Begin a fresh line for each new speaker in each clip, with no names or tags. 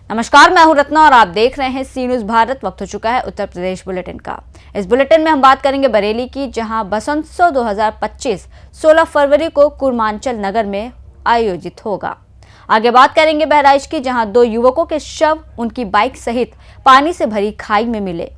नमस्कार, मैं हूं रत्ना और आप देख रहे हैं सी न्यूज भारत। वक्त हो चुका है उत्तर प्रदेश बुलेटिन का। इस बुलेटिन में हम बात करेंगे बरेली की, जहां बसंतोत्सव 2025 16 फरवरी को कूर्मांचल नगर में आयोजित होगा। आगे बात करेंगे बहराइच की, जहां 2 युवकों के शव उनकी बाइक सहित पानी से भरी खाई में मिले।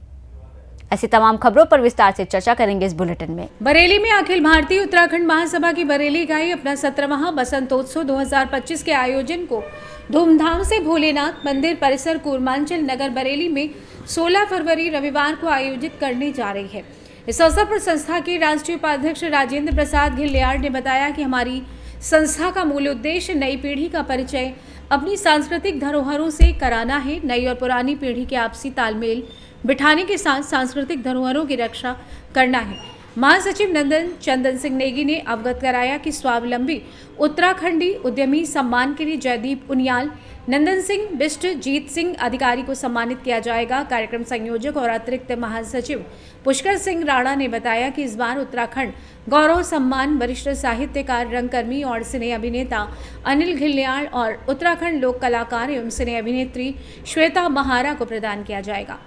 ऐसी तमाम खबरों पर विस्तार से चर्चा करेंगे इस बुलेटिन में।
बरेली में अखिल भारतीय उत्तराखंड महासभा की बरेली इकाई अपना 17वां बसंतोत्सव 2025 के आयोजन को धूमधाम से भोलेनाथ मंदिर परिसर कूर्मांचल नगर बरेली में 16 फरवरी रविवार को आयोजित करने जा रही है। इस अवसर पर संस्था के राष्ट्रीय उपाध्यक्ष राजेंद्र प्रसाद घिल्लियाड़ ने बताया कि हमारी संस्था का मूल उद्देश्य नई पीढ़ी का परिचय अपनी सांस्कृतिक धरोहरों से कराना है। नई और पुरानी पीढ़ी के आपसी तालमेल बिठाने के साथ सांस्कृतिक धरोहरों की रक्षा करना है। महासचिव नंदन चंदन सिंह नेगी ने अवगत कराया कि स्वावलंबी उत्तराखंडी उद्यमी सम्मान के लिए जयदीप उनियाल, नंदन सिंह बिष्ट, जीत सिंह अधिकारी को सम्मानित किया जाएगा। कार्यक्रम संयोजक और अतिरिक्त महासचिव पुष्कर सिंह राणा ने बताया कि इस बार उत्तराखंड गौरव सम्मान वरिष्ठ साहित्यकार, रंगकर्मी और सिने अभिनेता अनिल घिल्लियाड़ और उत्तराखंड लोक कलाकार एवं सिने अभिनेत्री श्वेता महारा को प्रदान किया जाएगा।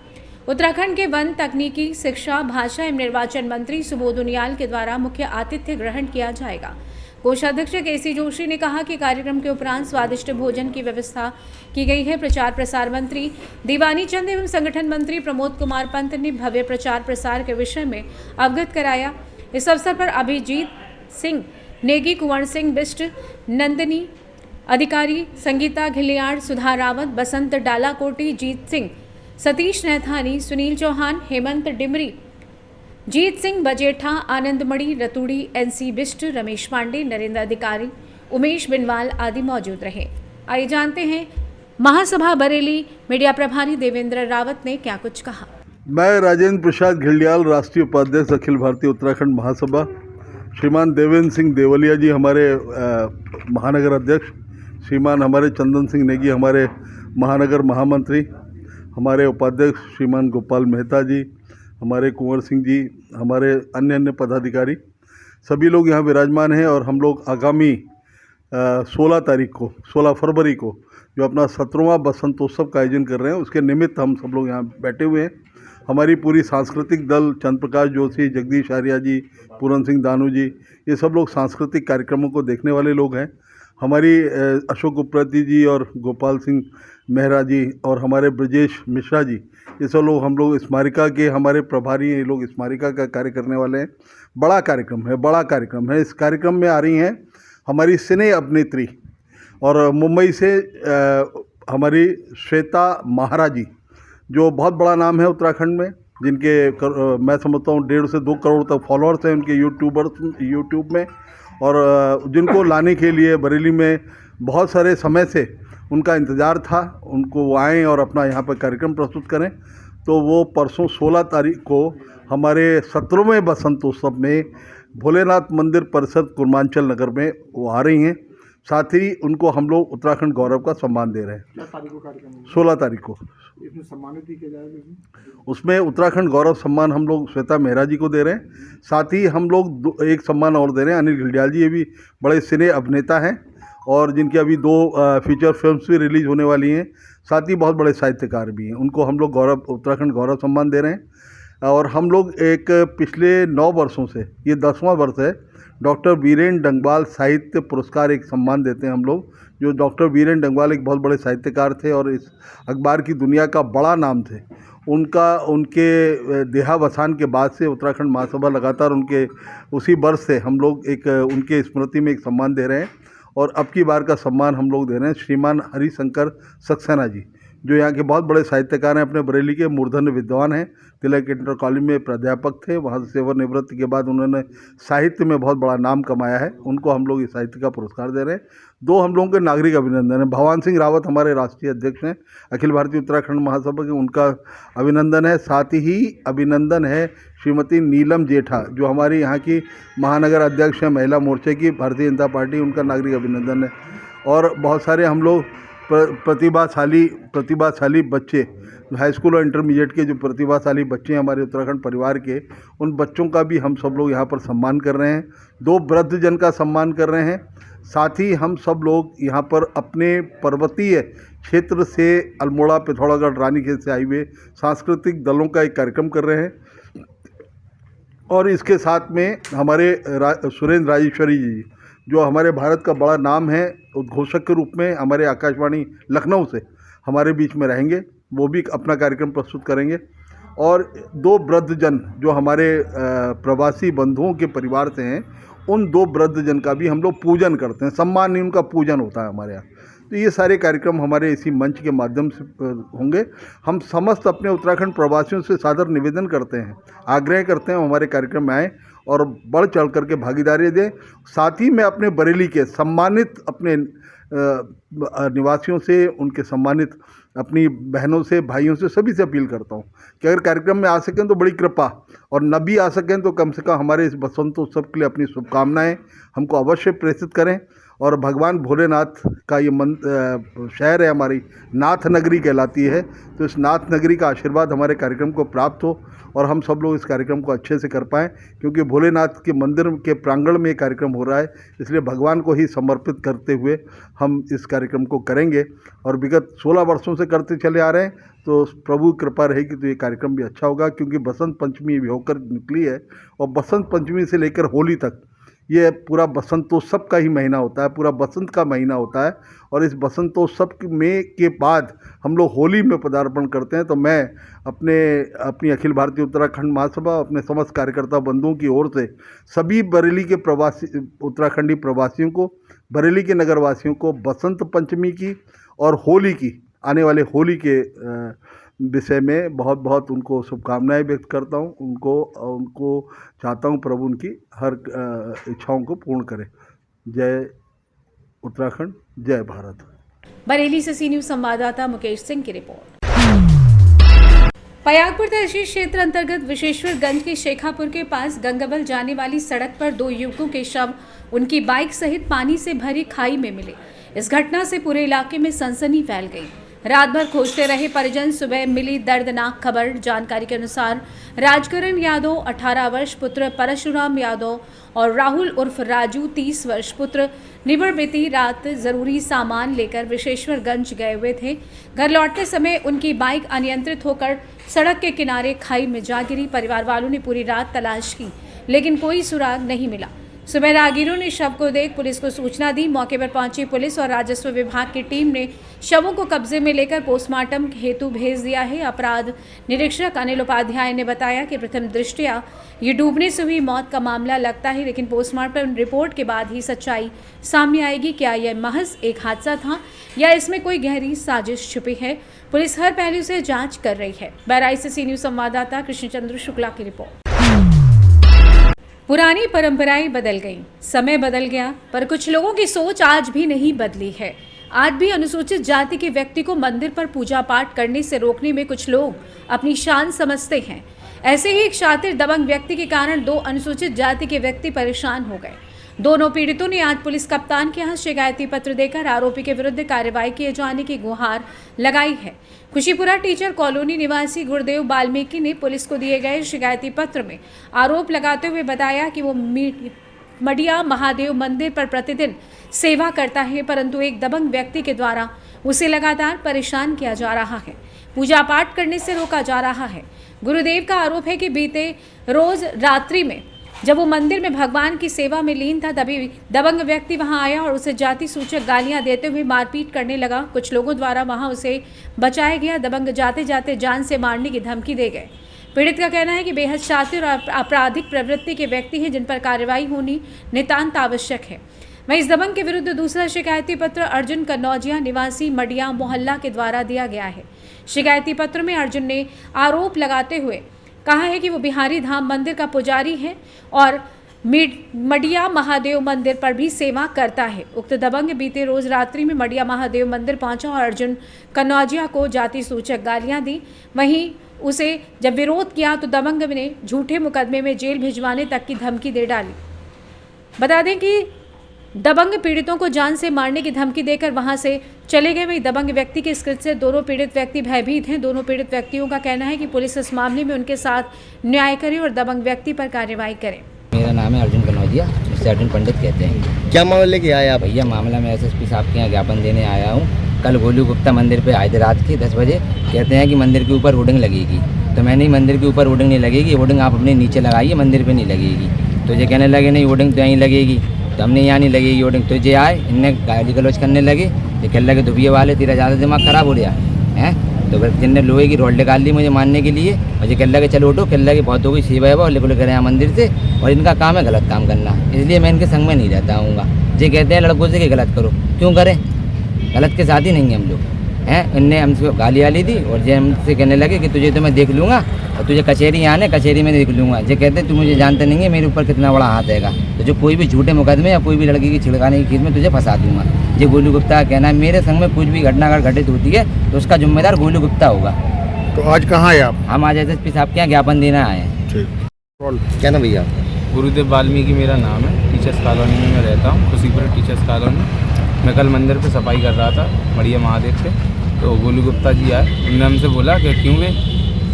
उत्तराखंड के वन, तकनीकी, शिक्षा, भाषा एवं निर्वाचन मंत्री सुबोध उनियाल के द्वारा मुख्य आतिथ्य ग्रहण किया जाएगा। कोषाध्यक्ष केसी जोशी ने कहा कि कार्यक्रम के उपरांत स्वादिष्ट भोजन की व्यवस्था की गई है। प्रचार प्रसार मंत्री दीवानी चंद एवं संगठन मंत्री प्रमोद कुमार पंत ने भव्य प्रचार प्रसार के विषय में अवगत कराया। इस अवसर पर अभिजीत सिंह नेगी, कुंवर सिंह बिष्ट, नंदिनी अधिकारी, संगीता घिल्लियाड़, सुधा रावत, बसंत डालाकोटी, जीत सिंह, सतीश नैथानी, सुनील चौहान, हेमंत डिमरी, जीत सिंह बजेठा, आनंद मणि रतुड़ी, एनसी बिष्ट, रमेश पांडे, नरेंद्र अधिकारी, उमेश बिनवाल आदि मौजूद रहे। आइए जानते हैं महासभा बरेली मीडिया प्रभारी देवेंद्र रावत ने क्या कुछ कहा।
मैं राजेंद्र प्रसाद घिल्लियाल, राष्ट्रीय उपाध्यक्ष अखिल भारतीय उत्तराखंड महासभा, श्रीमान देवेंद्र सिंह देवलिया जी हमारे महानगर अध्यक्ष, श्रीमान हमारे चंदन सिंह नेगी हमारे महानगर महामंत्री, हमारे उपाध्यक्ष श्रीमान गोपाल मेहता जी, हमारे कुंवर सिंह जी, हमारे अन्य पदाधिकारी, सभी लोग यहाँ विराजमान हैं। और हम लोग आगामी 16 फरवरी को जो अपना 17वां बसंतोत्सव का आयोजन कर रहे हैं, उसके निमित्त हम सब लोग यहाँ बैठे हुए हैं। हमारी पूरी सांस्कृतिक दल, चंद्र प्रकाश जोशी, जगदीश आर्या जी, पूरन सिंह दानू जी, ये सब लोग सांस्कृतिक कार्यक्रमों को देखने वाले लोग हैं। हमारी अशोक उप्रेती जी और गोपाल सिंह मेहरा जी और हमारे ब्रजेश मिश्रा जी, ये सब लोग हम लोग स्मारिका के हमारे प्रभारी हैं। ये लोग स्मारिका का कार्य करने वाले हैं। बड़ा कार्यक्रम है। इस कार्यक्रम में आ रही हैं हमारी सिने अभिनेत्री और मुंबई से हमारी श्वेता महारा जी, जो बहुत बड़ा नाम है उत्तराखंड में, जिनके मैं समझता हूँ 1.5 से 2 करोड़ तक फॉलोअर्स हैं उनके यूट्यूब में। और जिनको लाने के लिए बरेली में बहुत सारे समय से उनका इंतज़ार था, उनको वो आएँ और अपना यहाँ पर कार्यक्रम प्रस्तुत करें। तो वो परसों 16 तारीख को हमारे 17वें बसंतोत्सव में भोलेनाथ मंदिर परिसर कूर्मांचल नगर में वो आ रही हैं। साथ ही उनको हम लोग उत्तराखंड गौरव का सम्मान दे रहे हैं। 16 तारीख को
इसमें सम्मानित ही किया जाएगा।
उसमें उत्तराखंड गौरव सम्मान हम लोग श्वेता मेहरा जी को दे रहे हैं। साथ ही हम लोग एक सम्मान और दे रहे हैं अनिल घिल्लियाल जी। ये भी बड़े सिने अभिनेता हैं और जिनकी अभी 2 फीचर फिल्म्स भी रिलीज़ होने वाली हैं। साथ ही बहुत बड़े साहित्यकार भी हैं। उनको हम लोग उत्तराखंड गौरव सम्मान दे रहे हैं। और हम लोग एक पिछले 9 वर्षों से, ये 10वां वर्ष है, डॉक्टर वीरेंद्र डंगवाल साहित्य पुरस्कार एक सम्मान देते हैं हम लोग। जो डॉक्टर वीरेंद्र डंगवाल एक बहुत बड़े साहित्यकार थे और इस अखबार की दुनिया का बड़ा नाम थे। उनके देहावसान के बाद से उत्तराखंड महासभा लगातार उनके उसी वर्ष से हम लोग एक उनके स्मृति में एक सम्मान दे रहे हैं। और अब की बार का सम्मान हम लोग दे रहे हैं श्रीमान हरिशंकर सक्सेना जी, जो यहाँ के बहुत बड़े साहित्यकार हैं। अपने बरेली के मूर्धन्य विद्वान हैं। तिलक इंटर कॉलेज में प्राध्यापक थे, वहाँ से सेवानिवृत्ति के बाद उन्होंने साहित्य में बहुत बड़ा नाम कमाया है। उनको हम लोग इस साहित्य का पुरस्कार दे रहे हैं। 2 हम लोगों के नागरिक अभिनंदन है। भगवान सिंह रावत हमारे राष्ट्रीय अध्यक्ष हैं अखिल भारतीय उत्तराखंड महासभा के, उनका अभिनंदन है। साथ ही अभिनंदन है श्रीमती नीलम जेठा, जो हमारी यहाँ की महानगर अध्यक्ष हैं महिला मोर्चे की, भारतीय जनता पार्टी, उनका नागरिक अभिनंदन है। और बहुत सारे हम लोग प्रतिभाशाली बच्चे हाई स्कूल और इंटरमीडिएट के जो प्रतिभाशाली बच्चे हैं हमारे उत्तराखंड परिवार के, उन बच्चों का भी हम सब लोग यहाँ पर सम्मान कर रहे हैं। 2 वृद्धजन का सम्मान कर रहे हैं। साथ ही हम सब लोग यहाँ पर अपने पर्वतीय क्षेत्र से अल्मोड़ा, पिथौरागढ़, रानीखेत से आए हुए सांस्कृतिक दलों का एक कार्यक्रम कर रहे हैं। और इसके साथ में हमारे सुरेंद्र राजेश्वरी जी, जो हमारे भारत का बड़ा नाम है, उद्घोषक के रूप में हमारे आकाशवाणी लखनऊ से हमारे बीच में रहेंगे। वो भी अपना कार्यक्रम प्रस्तुत करेंगे। और 2 वृद्धजन जो हमारे प्रवासी बंधुओं के परिवार से हैं, उन 2 वृद्धजन का भी हम लोग पूजन करते हैं, सम्मान नहीं, उनका पूजन होता है हमारे यहाँ। तो ये सारे कार्यक्रम हमारे इसी मंच के माध्यम से होंगे। हम समस्त अपने उत्तराखंड प्रवासियों से सादर निवेदन करते हैं, आग्रह करते हैं हमारे कार्यक्रम में आएँ और बढ़ चढ़ करके भागीदारी दें। साथ ही मैं अपने बरेली के सम्मानित अपने निवासियों से, उनके सम्मानित अपनी बहनों से, भाइयों से, सभी से अपील करता हूँ कि अगर कार्यक्रम में आ सकें तो बड़ी कृपा, और न भी आ सकें तो कम से कम हमारे इस बसंतोत्सव के लिए अपनी शुभकामनाएं हमको अवश्य प्रेषित करें। और भगवान भोलेनाथ का ये शहर है, हमारी नाथ नगरी कहलाती है, तो इस नाथ नगरी का आशीर्वाद हमारे कार्यक्रम को प्राप्त हो और हम सब लोग इस कार्यक्रम को अच्छे से कर पाएँ, क्योंकि भोलेनाथ के मंदिर के प्रांगण में ये कार्यक्रम हो रहा है, इसलिए भगवान को ही समर्पित करते हुए हम इस कार्यक्रम को करेंगे। और विगत 16 वर्षों से करते चले आ रहे हैं, तो प्रभु कृपा रहेगी तो ये कार्यक्रम भी अच्छा होगा, क्योंकि बसंत पंचमी भी होकर निकली है। और बसंत पंचमी से लेकर होली तक ये पूरा बसंतोत्सव का ही महीना होता है, पूरा बसंत का महीना होता है। और इस बसंतोत्सव में के बाद हम लोग होली में पदार्पण करते हैं। तो मैं अपनी अखिल भारतीय उत्तराखंड महासभा, अपने समस्त कार्यकर्ता बंधुओं की ओर से सभी बरेली के उत्तराखंडी प्रवासियों को, बरेली के नगरवासियों को बसंत पंचमी की और होली की, आने वाले होली के विषय में बहुत बहुत उनको शुभकामनाएं व्यक्त करता हूं। उनको चाहता हूं प्रभु उनकी हर इच्छाओं को पूर्ण करे। जय उत्तराखंड, जय भारत।
बरेली से सी न्यूज संवाददाता मुकेश सिंह की रिपोर्ट। पयागपुर तहसील क्षेत्र अंतर्गत विशेश्वरगंज के शेखापुर के पास गंगाबल जाने वाली सड़क पर 2 युवकों के शव उनकी बाइक सहित पानी से भरी खाई में मिले। इस घटना से पूरे इलाके में सनसनी फैल गई। रात भर खोजते रहे परिजन, सुबह मिली दर्दनाक खबर। जानकारी के अनुसार राजकरण यादव 18 वर्ष पुत्र परशुराम यादव और राहुल उर्फ राजू 30 वर्ष पुत्र निबर बीती रात जरूरी सामान लेकर विशेश्वरगंज गए हुए थे। घर लौटते समय उनकी बाइक अनियंत्रित होकर सड़क के किनारे खाई में जा गिरी। परिवार वालों ने पूरी रात तलाश की, लेकिन कोई सुराग नहीं मिला। सुबह राहगीरों ने शव को देख पुलिस को सूचना दी। मौके पर पहुंची पुलिस और राजस्व विभाग की टीम ने शवों को कब्जे में लेकर पोस्टमार्टम हेतु भेज दिया है। अपराध निरीक्षक अनिल उपाध्याय ने बताया कि प्रथम दृष्टया ये डूबने से हुई मौत का मामला लगता है, लेकिन पोस्टमार्टम रिपोर्ट के बाद ही सच्चाई सामने आएगी। क्या यह महज एक हादसा था या इसमें कोई गहरी साजिश छुपी है? पुलिस हर पहलू से जाँच कर रही है। बहराइच से सी न्यूज संवाददाता कृष्णचंद्र शुक्ला की रिपोर्ट। पुरानी परंपराएं बदल गईं, समय बदल गया, पर कुछ लोगों की सोच आज भी नहीं बदली है। आज भी अनुसूचित जाति के व्यक्ति को मंदिर पर पूजा पाठ करने से रोकने में कुछ लोग अपनी शान समझते हैं। ऐसे ही एक शातिर दबंग व्यक्ति के कारण 2 अनुसूचित जाति के व्यक्ति परेशान हो गए। दोनों पीड़ितों ने आज पुलिस कप्तान के यहाँ शिकायती पत्र देकर आरोपी के विरुद्ध कार्रवाई किए जाने की गुहार लगाई है। खुशीपुरा टीचर कॉलोनी निवासी गुरुदेव वाल्मीकि ने पुलिस को दिए गए शिकायती पत्र में आरोप लगाते हुए बताया कि वो मडिया महादेव मंदिर पर प्रतिदिन सेवा करता है, परंतु एक दबंग व्यक्ति के द्वारा उसे लगातार परेशान किया जा रहा है, पूजा पाठ करने से रोका जा रहा है। गुरुदेव का आरोप है कि बीते रोज रात्रि में जब वो मंदिर में भगवान की सेवा में लीन था, तभी दबंग व्यक्ति वहां आया और उसे जाति सूचक गालियां देते हुए मारपीट करने लगा। कुछ लोगों द्वारा वहां उसे बचाया गया। दबंग जाते जाते जान से मारने की धमकी दे गए। पीड़ित का कहना है कि बेहद शातिर और आपराधिक प्रवृत्ति के व्यक्ति हैं, जिन पर कार्रवाई होनी नितांत आवश्यक है। वहीं इस दबंग के विरुद्ध दूसरा शिकायती पत्र अर्जुन कन्नौजिया निवासी मडिया मोहल्ला के द्वारा दिया गया है। शिकायती पत्र में अर्जुन ने आरोप लगाते हुए कहा है कि वो बिहारी धाम मंदिर का पुजारी है और मडिया महादेव मंदिर पर भी सेवा करता है। उक्त दबंग बीते रोज रात्रि में मडिया महादेव मंदिर पहुंचा और अर्जुन कन्नौजिया को जाति सूचक गालियां दी। वहीं उसे जब विरोध किया तो दबंग ने झूठे मुकदमे में जेल भिजवाने तक की धमकी दे डाली। बता दें कि दबंग पीड़ितों को जान से मारने की धमकी देकर वहां से चले गए। वहीं दबंग व्यक्ति के इस कृत्य से दोनों पीड़ित व्यक्ति भयभीत हैं। दोनों पीड़ित व्यक्तियों का कहना है कि पुलिस इस मामले में उनके साथ न्याय करे और दबंग व्यक्ति पर कार्रवाई करे।
मेरा नाम है अर्जुन कनौजिया, जिससे अर्जुन पंडित कहते हैं।
क्या मामला लेके आए आप?
भैया मामला मैं एसएसपी साहब के यहाँ ज्ञापन देने आया हूँ। कल गोलू गुप्ता मंदिर पे आए थे रात के 10 बजे। कहते हैं कि मंदिर के ऊपर होर्डिंग लगेगी, तो मैंने मंदिर के ऊपर होर्डिंग नहीं लगेगी, होर्डिंग आप अपने नीचे लगाइए, मंदिर पे नहीं लगेगी। तो ये कहने लगे नहीं होर्डिंग तो यहीं लगेगी, तो हमने यहाँ नहीं लगेगी होर्डिंग। तो ये आए, इनने गाली गलौज करने लगे, ये कहने लगे दुबिये वाले तेरा ज़्यादा दिमाग ख़राब हो गया है। तो फिर जिनने लोहे की रॉड निकाल दी मुझे मारने के लिए, और ये कहने लगे चलो उठो, कहने लगे बहुत हो गई सेवा है वो लिखो करें यहाँ मंदिर से, और इनका काम है गलत काम करना, इसलिए मैं इनके संग में नहीं रहता हूँगा। ये कहते हैं लड़कों से कि गलत करो, क्यों करें, गलत के साथ ही नहीं हैं हम लोग हैं। इनने हमसे गाली वाली दी और ये हमसे कहने लगे कि तुझे तो मैं देख लूँगा और तुझे कचहरी आने कचहरी में देख लूँगा। ये कहते तू मुझे जानते नहीं है, मेरे ऊपर कितना बड़ा हाथ हैगा, तो जो कोई भी झूठे मुकदमे या कोई भी लड़की की छिड़काने की खेत में तुझे फंसा दूंगा। ये गोलू गुप्ता का कहना है। मेरे संग में कुछ भी घटना अगर घटित होती है तो उसका जिम्मेदार गोलू गुप्ता होगा।
तो आज कहाँ है आप?
हम आज एसएसपी साहब के यहाँ ज्ञापन देना आए हैं।
ठीक, क्या नाम भैया?
गुरुदेव वाल्मीकि मेरा नाम है। टीचर्स कॉलोनी में मैं रहता हूँ, खुशीपुर टीचर्स कॉलोनी। मैं कल मंदिर पे सफाई कर रहा था बढ़िया महादेव से, तो गोलू गुप्ता जी आए। उन्होंने हमसे बोला कि क्यों गए,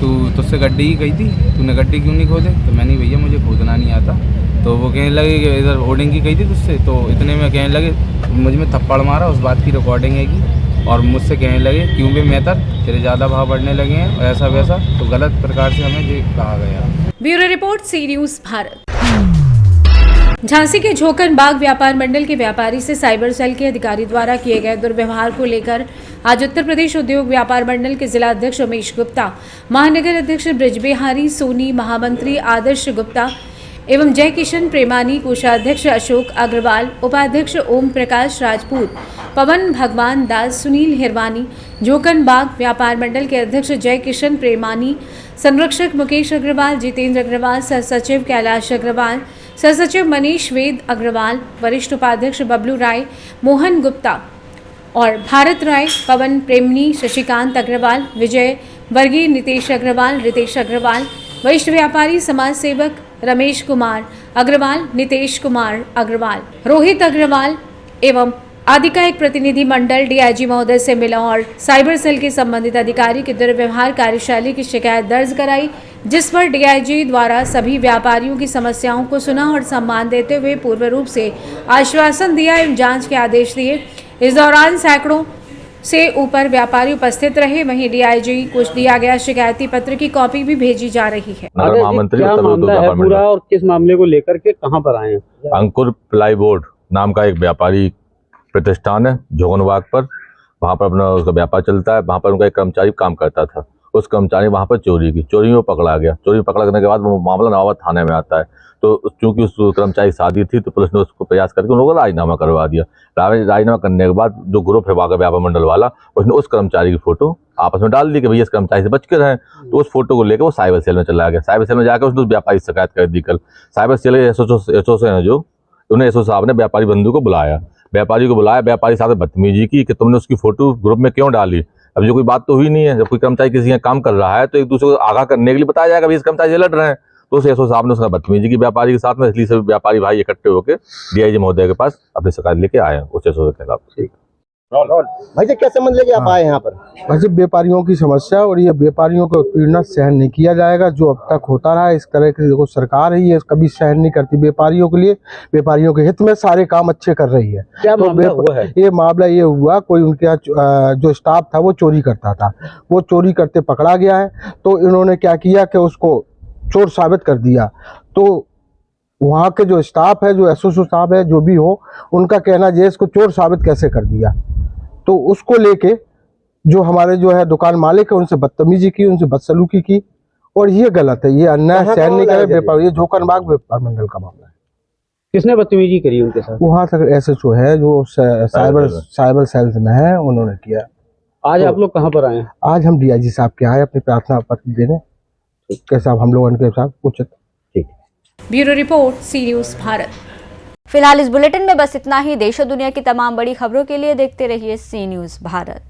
तू तुझसे गड्ढी ही गई थी, तूने गड्ढी क्यों नहीं खोदे? तो मैंने भैया मुझे खोदना नहीं आता। तो वो कहने लगे कि इधर होर्डिंग की गई थी तुझसे, तो इतने में कहने लगे मुझ में थप्पड़ मारा, उस बात की रिकॉर्डिंग है कि, और मुझसे कहने लगे क्यों बे मेहतर तेरे ज़्यादा भाव बढ़ने लगे हैं, ऐसा वैसा। तो गलत प्रकार से हमें ये कहा गया।
ब्यूरो रिपोर्ट, सी न्यूज़ भारत। झांसी के झोकन बाग व्यापार मंडल के व्यापारी से साइबर सेल के अधिकारी द्वारा किए गए दुर्व्यवहार को लेकर आज उत्तर प्रदेश उद्योग व्यापार मंडल के जिला अध्यक्ष उमेश गुप्ता, महानगर अध्यक्ष ब्रजबिहारी सोनी, महामंत्री आदर्श गुप्ता एवं जय किशन प्रेमानी, कोषाध्यक्ष अशोक अग्रवाल, उपाध्यक्ष ओम प्रकाश राजपूत, पवन भगवान दास, सुनील हिरवानी, झोकन बाग व्यापार मंडल के अध्यक्ष जय किशन प्रेमानी, संरक्षक मुकेश अग्रवाल, जितेंद्र अग्रवाल, सह सचिव कैलाश अग्रवाल, सह सचिव मनीष वेद अग्रवाल, वरिष्ठ उपाध्यक्ष बबलू राय, मोहन गुप्ता और भारत राय, पवन प्रेमनी, शशिकांत अग्रवाल, विजय वर्गीय, नितेश अग्रवाल, रितेश अग्रवाल, वरिष्ठ व्यापारी समाज सेवक रमेश कुमार अग्रवाल, नितेश कुमार अग्रवाल, रोहित अग्रवाल एवं आदि का एक प्रतिनिधि मंडल डीआईजी महोदय से मिला और साइबर सेल के संबंधित अधिकारी के दुर्व्यवहार कार्यशैली की शिकायत दर्ज कराई, जिस पर डीआईजी द्वारा सभी व्यापारियों की समस्याओं को सुना और सम्मान देते हुए पूर्व रूप से आश्वासन दिया एवं जांच के आदेश दिए। इस दौरान सैकड़ों से ऊपर व्यापारी उपस्थित रहे। वहीं डीआईजी को दिया गया शिकायती पत्र की कॉपी भी भेजी जा रही है।
क्या मामला है पूरा और किस मामले को लेकर के कहां पर आए हैं?
अंकुर प्लाईबोर्ड नाम का एक व्यापारी प्रतिष्ठान है झोकनबाग पर, वहाँ पर अपना उसका व्यापार चलता है। वहाँ पर उनका एक कर्मचारी काम करता था, उस कर्मचारी वहाँ पर चोरी की, चोरी में पकड़ा गया। चोरी में पकड़ने के बाद वो मामला नवाबाद थाने में आता है। तो चूंकि उस कर्मचारी की शादी थी तो पुलिस ने उसको प्रयास करके उन लोगों को राजीनामा करवा दिया। राजीनामा करने के बाद जो ग्रुप है व्यापार मंडल वाला, उसने उस कर्मचारी की फोटो आपस में डाल दी कि भैया इस कर्मचारी से बच के रहें। तो उस फोटो को लेकर वो साइबर सेल में चला गया। साइबर सेल में जाकर उसने उस व्यापारी से शिकायत कर दी। कल साइबर सेल के एसओ से जो उन्हें एसओ साहब ने व्यापारी बंधु को बुलाया, व्यापारी साहब ने बदतमीजी की कि तुमने उसकी फोटो ग्रुप में क्यों डाली। अब जो कोई बात तो हुई नहीं है, जब कोई कर्मचारी किसी का काम कर रहा है तो एक दूसरे को आगाह करने के लिए बताया जाएगा भाई इस कर्मचारी से लड़ रहे हैं। तो उस एसओ साहब ने उसका बदतमीजी की व्यापारी के साथ में, इसलिए सभी व्यापारी भाई इकट्ठे होकर डीआईजी महोदय के पास अपनी शिकायत लेके आए हैं उस एसओ के खिलाफ। ठीक
भाई क्या संबंध लेके आप आए यहाँ पर?
वैसे व्यापारियों की समस्या और ये व्यापारियों का उत्पीड़न सहन नहीं किया जाएगा। जो अब तक होता रहा है इस तरह की, देखो सरकार है ये कभी सहन नहीं करती व्यापारियों के लिए। व्यापारियों के हित में सारे काम अच्छे कर रही है।
क्या मामला हुआ है?
ये मामला ये हुआ, कोई उनके यहाँ जो स्टाफ था वो चोरी करता था, वो चोरी करते पकड़ा गया है। तो इन्होंने क्या किया कि उसको चोर साबित कर दिया। तो वहाँ के जो स्टाफ है, जो एसओ स्टाफ है, जो भी हो, उनका कहना ये इसको चोर साबित कैसे कर दिया। तो उसको लेके जो हमारे जो है दुकान मालिक है उनसे बदतमीजी की, उनसे बदसलूकी की, और ये गलत है, ये अन्याय सहन नहीं करे व्यापार। ये झोकनबाग व्यापार मंडल का मामला है।
किसने बदतमीजी करी उनके साथ?
वहाँ तक एसएचओ है जो साइबर सेल्स में है, उन्होंने किया।
आज आप लोग कहाँ पर आए हैं?
आज हम डीआईजी साहब के आए अपनी प्रार्थना पत्र देने के साथ, हम लोगों के साथ उचित।
ठीक।
ब्यूरो रिपोर्ट, सी न्यूज़ भारत।
फिलहाल इस बुलेटिन में बस इतना ही। देश और दुनिया की तमाम बड़ी खबरों के लिए देखते रहिए सी न्यूज़ भारत।